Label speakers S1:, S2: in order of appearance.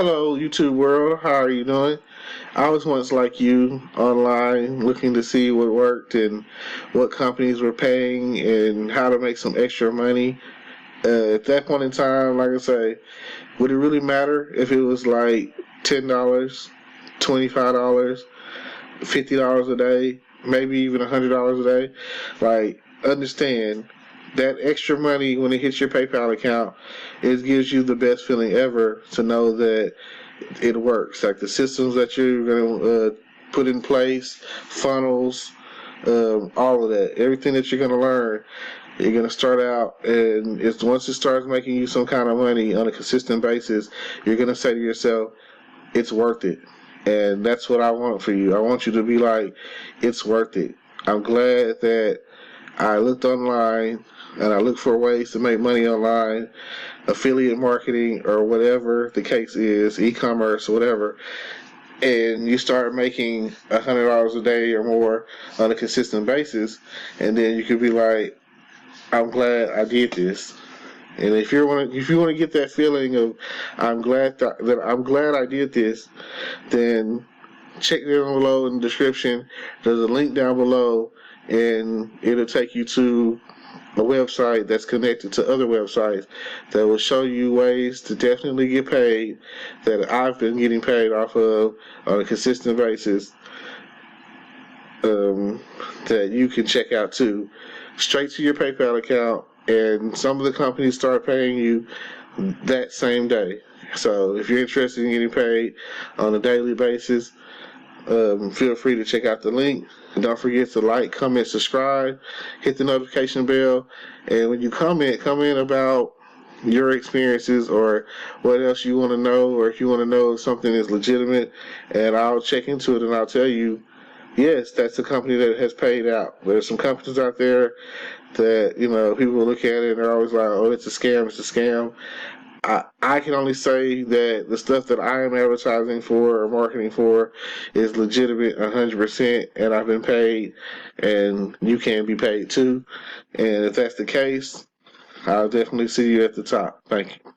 S1: Hello, YouTube world. How are you doing? I was once like you, online looking to see what worked and what companies were paying and how to make some extra money. At that point in time, like I say, would it really matter if it was like $10, $25, $50 a day, maybe even $100 a day? Like, understand that extra money when it hits your PayPal account, it gives you the best feeling ever to know that it works. Like the systems that you're going to put in place, funnels, all of that, everything that you're going to learn. You're going to start out, and it's once it starts making you some kind of money on a consistent basis, you're going to say to yourself, it's worth it. And that's what I want for you. I want you to be like, it's worth it. I'm glad that I looked online and I looked for ways to make money online, affiliate marketing or whatever the case is, e-commerce or whatever, and you start making $100 a day or more on a consistent basis, and then you could be like, I'm glad I did this. And if you want to get that feeling of that I'm glad I did this, then check down below in the description. There's a link down below, and it'll take you to a website that's connected to other websites that will show you ways to definitely get paid that I've been getting paid off of on a consistent basis, that you can check out too, straight to your PayPal account. And some of the companies start paying you that same day. So if you're interested in getting paid on a daily basis, feel free to check out the link. And don't forget to like, comment, subscribe, hit the notification bell. And when you comment about your experiences or what else you want to know, or if you want to know if something is legitimate, and I'll check into it and I'll tell you, yes, that's a company that has paid out. There's some companies out there that, people look at it and they're always like, oh, it's a scam, it's a scam. I can only say that the stuff that I am advertising for or marketing for is legitimate 100%, and I've been paid, and you can be paid too. And if that's the case, I'll definitely see you at the top. Thank you.